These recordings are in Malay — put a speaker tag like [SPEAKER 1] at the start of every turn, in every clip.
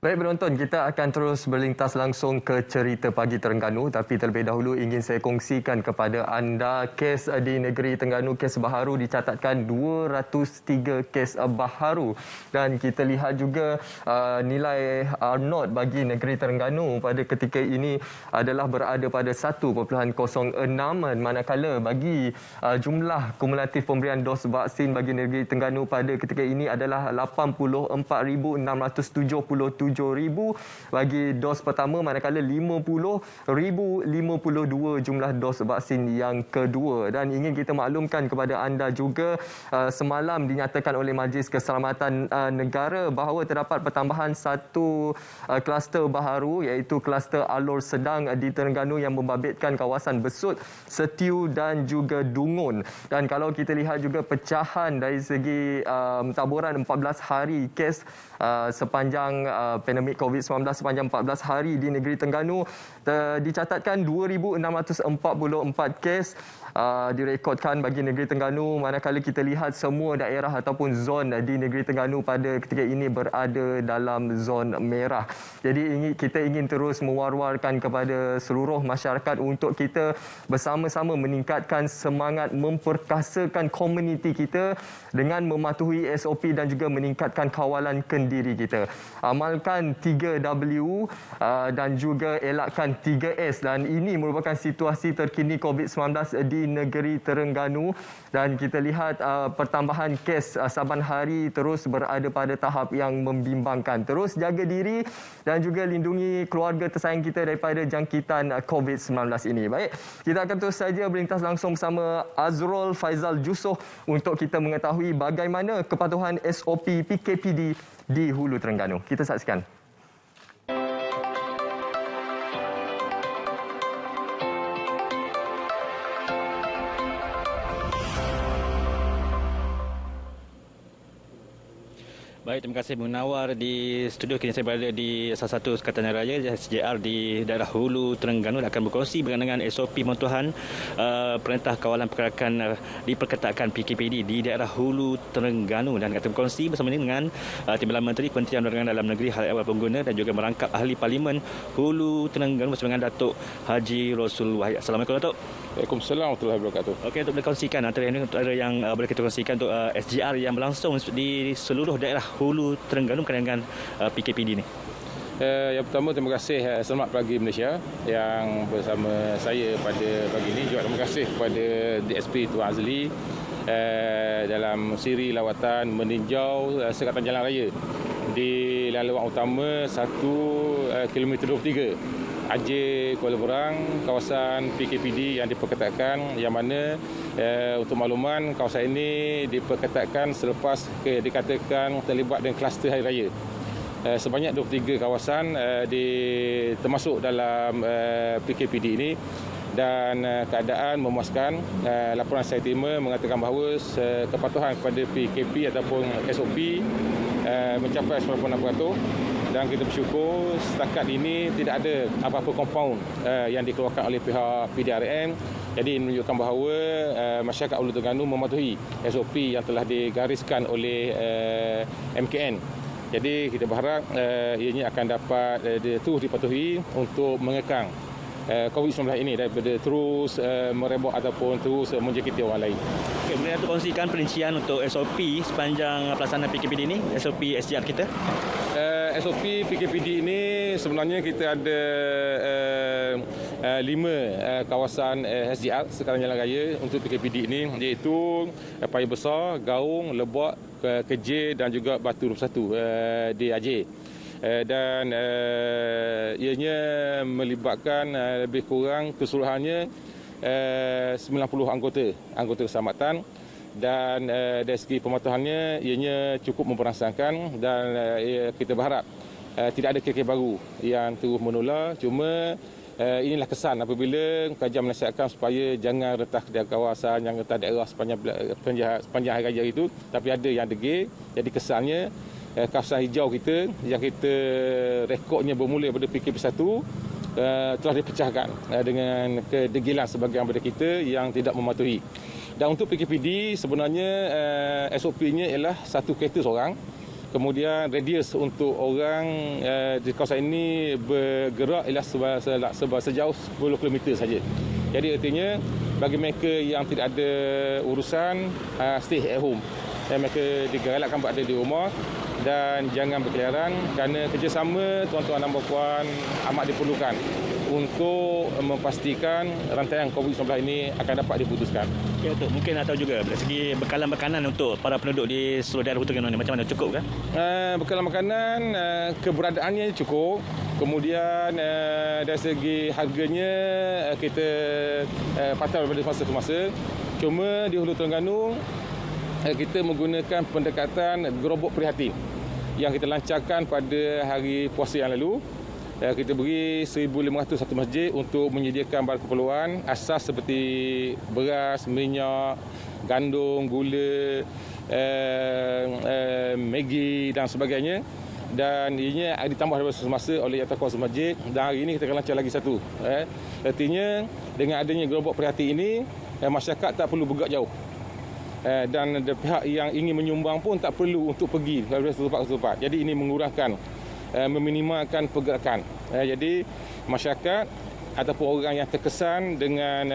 [SPEAKER 1] Baik penonton, kita akan terus berlintas langsung ke cerita pagi Terengganu, tapi terlebih dahulu ingin saya kongsikan kepada anda kes di negeri Terengganu, kes baharu dicatatkan 203 kes baharu, dan kita lihat juga nilai R0 bagi negeri Terengganu pada ketika ini adalah berada pada 1.06, manakala bagi jumlah kumulatif pemberian dos vaksin bagi negeri Terengganu pada ketika ini adalah 84,677 bagi dos pertama, manakala 50,052 jumlah dos vaksin yang kedua. Dan ingin kita maklumkan kepada anda juga, semalam dinyatakan oleh Majlis Keselamatan Negara bahawa terdapat pertambahan satu kluster baharu, iaitu kluster Alor Sedang di Terengganu yang membabitkan kawasan Besut, Setiu dan juga Dungun. Dan kalau kita lihat juga pecahan dari segi taburan 14 hari kes sepanjang pandemik COVID-19 sepanjang 14 hari di negeri Terengganu, dicatatkan 2,644 kes direkodkan bagi negeri Terengganu, manakala kita lihat semua daerah ataupun zon di negeri Terengganu pada ketika ini berada dalam zon merah. Jadi kita ingin terus mewar-warkan kepada seluruh masyarakat untuk kita bersama-sama meningkatkan semangat memperkasakan komuniti kita dengan mematuhi SOP dan juga meningkatkan kawalan kendiri kita. Amalkan 3W dan juga elakkan 3S, dan ini merupakan situasi terkini COVID-19 di negeri Terengganu, dan kita lihat pertambahan kes saban hari terus berada pada tahap yang membimbangkan. Terus jaga diri dan juga lindungi keluarga tersayang kita daripada jangkitan COVID-19 ini. Baik, kita akan terus saja berlintas langsung bersama Azrul Faizal Jusoh untuk kita mengetahui bagaimana kepatuhan SOP PKPD di Hulu Terengganu. Kita saksikan.
[SPEAKER 2] Baik, terima kasih Munawar. Di studio kini saya berada di salah satu Sekatan Raya SJR di daerah Hulu Terengganu, akan berkongsi berkenaan dengan SOP pematuhan Perintah Kawalan Pergerakan diperketatkan PKPD di daerah Hulu Terengganu, dan akan berkongsi bersama ini dengan Timbalan Menteri Kementerian Perdagangan Dalam Negeri Hal Ehwal Pengguna dan juga merangkap Ahli Parlimen Hulu Terengganu bersama dengan Datuk Haji Rosul Wahid. Assalamualaikum Datuk.
[SPEAKER 3] Waalaikumsalam warahmatullahi wabarakatuh.
[SPEAKER 2] Okey, untuk berkongsikan antara yang boleh kita kongsikan untuk SJR yang berlangsung di seluruh daerah Hulu Terengganu berkaitan dengan PKPD ini.
[SPEAKER 3] Yang pertama, terima kasih Selamat Pagi Malaysia yang bersama saya pada pagi ini. Juga terima kasih kepada DSP Tuan Azli dalam siri lawatan meninjau sekatan jalan raya di laluan utama 1 km 23 Aceh Kuala Berang, kawasan PKPD yang diperketatkan, yang mana untuk makluman kawasan ini diperketatkan selepas dikatakan terlibat dengan kluster hari raya. Sebanyak 23 kawasan termasuk dalam PKPD ini, dan keadaan memuaskan. Laporan saya terima mengatakan bahawa kepatuhan kepada PKP ataupun SOP mencapai 96%. Dan kita bersyukur setakat ini tidak ada apa-apa kompaun yang dikeluarkan oleh pihak PDRM. Jadi menunjukkan bahawa masyarakat Hulu Terengganu mematuhi SOP yang telah digariskan oleh MKN. Jadi kita berharap ianya akan dapat terus dipatuhi untuk mengekang COVID-19 ini daripada terus merebak ataupun terus menjangkiti orang lain.
[SPEAKER 2] Okey, boleh Datuk kongsikan perincian untuk SOP sepanjang pelaksanaan PKPD ini, SOP SJR kita?
[SPEAKER 3] SOP PKPD ini sebenarnya kita ada 5 kawasan SJR sekarang jalan raya untuk PKPD ini, iaitu Paya Besar, Gaung, Lebak, Keje dan juga Batu 21 di Aceh. Dan ianya melibatkan lebih kurang keseluruhannya 90 anggota keselamatan, dan dari segi pematuhannya ianya cukup memperangsangkan, dan kita berharap tidak ada kes baru yang terus menular. Cuma inilah kesan apabila kajian menasihatkan supaya jangan retas di kawasan yang retas daerah sepanjang hari raya itu, tapi ada yang degil. Jadi kesannya kawasan hijau kita yang kita rekodnya bermula pada PKP 1 telah dipecahkan dengan kedegilan sebahagian daripada kita yang tidak mematuhi. Dan untuk PKPD sebenarnya SOP-nya ialah 1 kereta seorang Kemudian radius untuk orang di kawasan ini bergerak ialah sejauh 10 km saja. Jadi artinya bagi mereka yang tidak ada urusan, stay at home. Dan mereka digalakkan berada di rumah dan jangan berkeliaran kerana kerjasama tuan-tuan dan puan amat diperlukan untuk memastikan rantaian COVID-19 ini akan dapat diputuskan.
[SPEAKER 2] Ya, Tok, mungkin atau juga dari segi bekalan makanan untuk para penduduk di seluruh daerah Terengganu ini macam mana, cukup kan?
[SPEAKER 3] Bekalan makanan keberadaannya cukup. Kemudian dari segi harganya kita patut pada masa ke masa. Cuma di Hulu Terengganu kita menggunakan pendekatan gerobok prihatin yang kita lancarkan pada hari puasa yang lalu. Kita beri 1,500 satu masjid untuk menyediakan barang keperluan asas seperti beras, minyak, gandum, gula, Maggi dan sebagainya. Dan ini ditambah daripada semasa oleh jawatankuasa masjid, dan hari ini kita akan lancar lagi satu. Artinya dengan adanya gerobok prihatin ini, masyarakat tak perlu bergerak jauh. Dan pihak yang ingin menyumbang pun tak perlu untuk pergi dari satu tempat ke satu tempat. Jadi ini mengurangkan, meminimalkan pergerakan. Jadi masyarakat ataupun orang yang terkesan dengan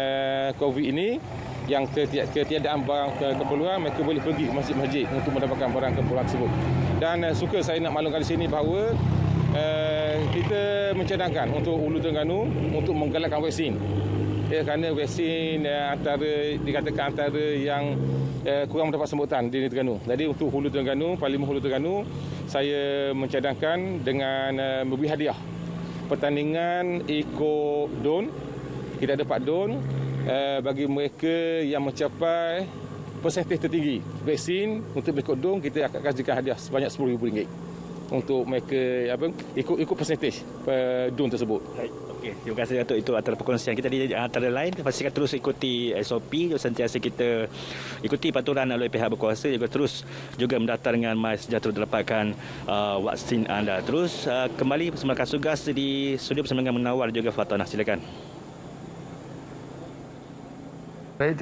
[SPEAKER 3] COVID ini, yang ketiadaan barang keperluan, mereka boleh pergi ke masjid-masjid untuk mendapatkan barang keperluan tersebut. Dan suka saya nak maklumkan di sini bahawa kita mencadangkan untuk Hulu Terengganu untuk menggalakkan vaksin. Kerana vaksin dikatakan antara yang kurang mendapat sambutan di Terengganu. Jadi untuk Hulu Terengganu, Parlimen Hulu Terengganu, saya mencadangkan dengan memberi hadiah pertandingan Eco Drone. Kita dapat drone bagi mereka yang mencapai persentase tertinggi vaksin. Untuk mengikut drone, kita akan kasihkan hadiah sebanyak RM10,000 untuk mereka ikut persentase drone tersebut.
[SPEAKER 2] Okey, terima kasih Datuk. Itu antara perkongsian kita di antara lain. Pastikan terus ikuti SOP, sentiasa kita ikuti peraturan oleh pihak berkuasa, juga terus juga mendaftar dengan MySejahtera dapatkan vaksin anda. Terus kembali bersama tugas di studio bersama dengan Munawar juga Fatana. Silakan.